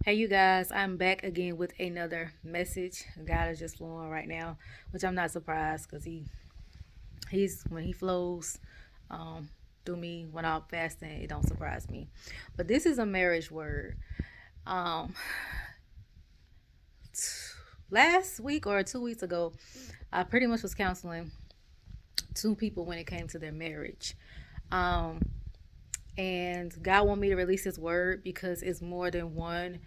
Hey, you guys, I'm back again with another message. God is just flowing right now, which I'm not surprised because he's when he flows um, through me when I'm fasting, it don't surprise me. But this is a marriage word. Um, Last week or 2 weeks ago, I pretty much was counseling two people when it came to their marriage. Um, and God want me to release His word because it's more than one.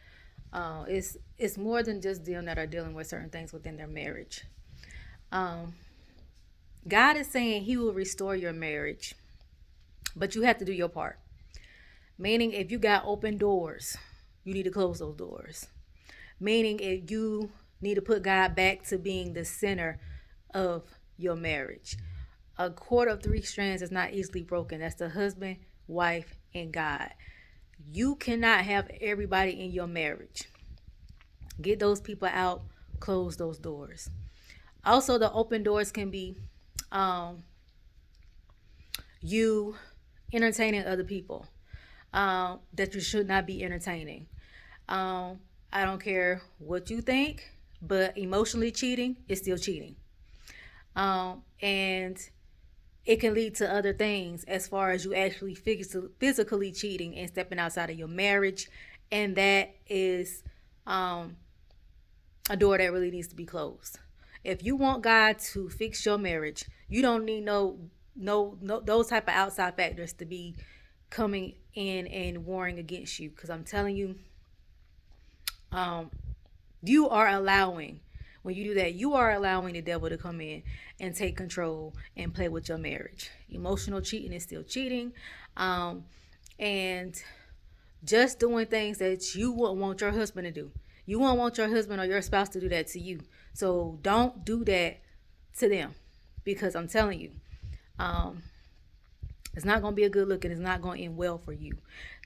It's more than just them that are dealing with certain things within their marriage. Um, God is saying He will restore your marriage, but you have to do your part. Meaning, if you got open doors, you need to close those doors. Meaning, if you need to put God back to being the center of your marriage. A cord of three strands is not easily broken. That's the husband, wife, and God. You cannot have everybody in your marriage. Get those people out, close those doors. Also, the open doors can be um, you entertaining other people that you should not be entertaining. I don't care what you think, but emotionally cheating is still cheating. And it can lead to other things as far as you actually physically cheating and stepping outside of your marriage. And that is um, a door that really needs to be closed. If you want God to fix your marriage, you don't need no those type of outside factors to be coming in and warring against you. Because I'm telling you, um, you are allowing when you do that, you are allowing the devil to come in and take control and play with your marriage. Emotional cheating is still cheating, um, and just doing things that you wouldn't want your husband to do. You won't want your husband or your spouse to do that to you. So don't do that to them, because I'm telling you, um, it's not going to be a good look and it's not going to end well for you.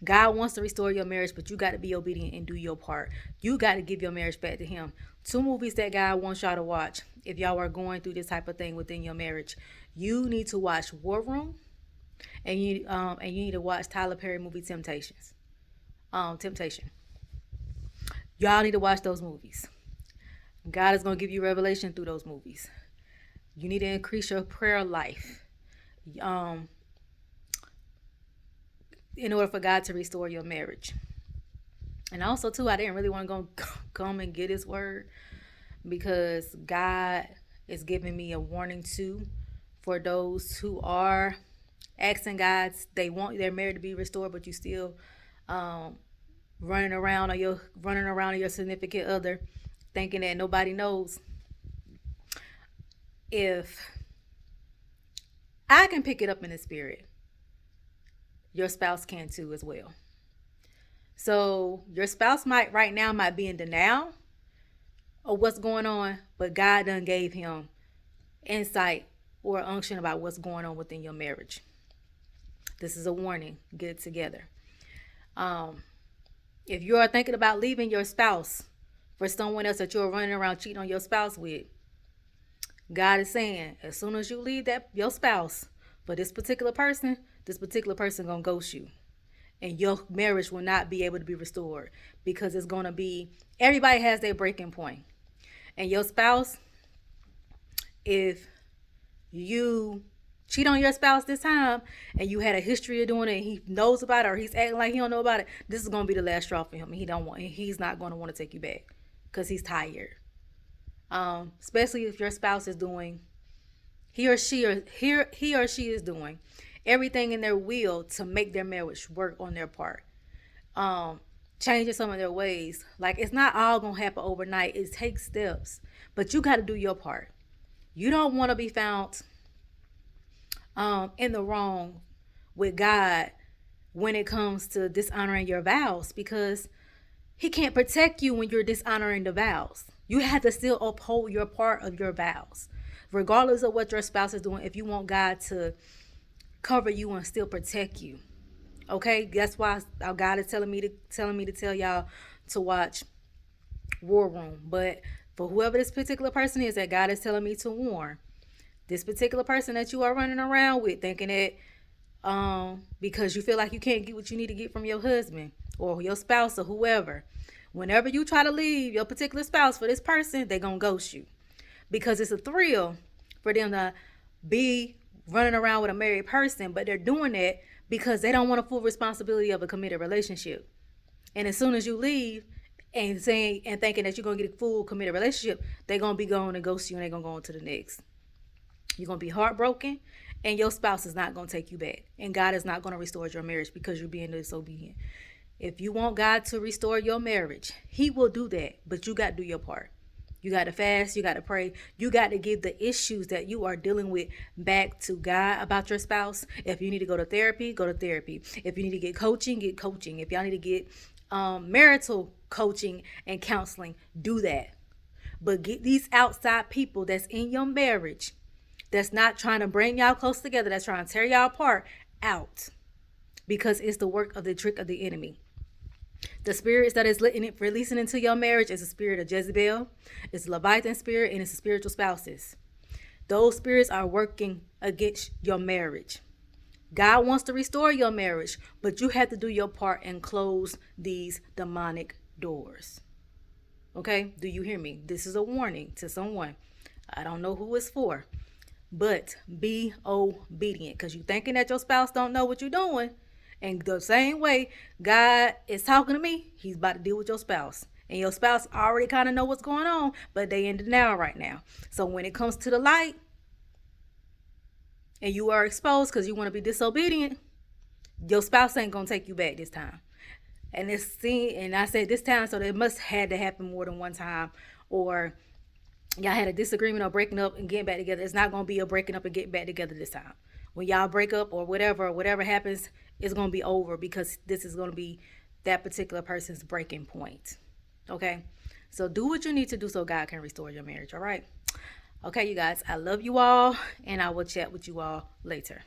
God wants to restore your marriage, but you got to be obedient and do your part. You got to give your marriage back to Him. Two movies that God wants y'all to watch if y'all are going through this type of thing within your marriage. You need to watch War Room, and you need to watch Tyler Perry movie Temptations. Temptation. Y'all need to watch those movies. God is going to give you revelation through those movies. You need to increase your prayer life. Um, in order for God to restore your marriage. And also too, I didn't really want to go come and get His word because God is giving me a warning too for those who are asking God, they want their marriage to be restored, but you still um, running around on your significant other, thinking that nobody knows. If I can pick it up in the spirit, your spouse can too as well. So your spouse might be in denial of what's going on, but God done gave him insight or unction about what's going on within your marriage. This is a warning. Get it together. Um, if you are thinking about leaving your spouse for someone else that you're running around cheating on your spouse with, God is saying, as soon as you leave that your spouse for this particular person gonna ghost you, and your marriage will not be able to be restored because it's gonna be everybody has their breaking point, and your spouse, if you cheat on your spouse this time and you had a history of doing it and he knows about it or he's acting like he don't know about it, this is gonna be the last straw for him. He's not gonna want to take you back because he's tired. Especially if your spouse is doing he or she is doing everything in their will to make their marriage work on their part. Um, Changing some of their ways. Like, it's not all gonna happen overnight. It takes steps, but you got to do your part. You don't want to be found in the wrong with God when it comes to dishonoring your vows, because He can't protect you when you're dishonoring the vows. You have to still uphold your part of your vows, regardless of what your spouse is doing. If you want God to cover you and still protect you, okay, that's why God is telling me to tell y'all to watch War Room. But for whoever this particular person is that God is telling me to warn, this particular person that you are running around with, thinking that because you feel like you can't get what you need to get from your husband or your spouse or whoever, Whenever you try to leave your particular spouse for this person, they're going to ghost you. Because it's a thrill for them to be running around with a married person, but they're doing that because they don't want a full responsibility of a committed relationship. And as soon as you leave and saying and thinking that you're gonna get a full committed relationship, they're gonna be going to ghost you and they're gonna go on to the next. You're gonna be heartbroken, and your spouse is not gonna take you back. And God is not gonna restore your marriage because you're being disobedient. If you want God to restore your marriage, He will do that, but you got to do your part. You got to fast. You got to pray. You got to give the issues that you are dealing with back to God about your spouse. If you need to go to therapy, go to therapy. If you need to get coaching, get coaching. If y'all need to get marital coaching and counseling, do that. But get these outside people that's in your marriage, that's not trying to bring y'all close together, that's trying to tear y'all apart, out. Because it's the work of the trick of the enemy. The spirits that is releasing into your marriage is the spirit of Jezebel, it's the Leviathan spirit, and it's the spiritual spouses. Those spirits are working against your marriage. God wants to restore your marriage, but you have to do your part and close these demonic doors. Okay? Do you hear me? This is a warning to someone. I don't know who it's for, but be obedient, because you thinking that your spouse don't know what you're doing. And the same way God is talking to me, He's about to deal with your spouse. And your spouse already kind of know what's going on, but they in denial right now. So when it comes to the light and you are exposed because you want to be disobedient, your spouse ain't going to take you back this time. And I said this time, so it must had to happen more than one time, or y'all had a disagreement or breaking up and getting back together. It's not going to be a breaking up and getting back together this time. When y'all break up or whatever happens, it's going to be over, because this is going to be that particular person's breaking point. Okay? So do what you need to do so God can restore your marriage, all right? Okay, you guys, I love you all, and I will chat with you all later.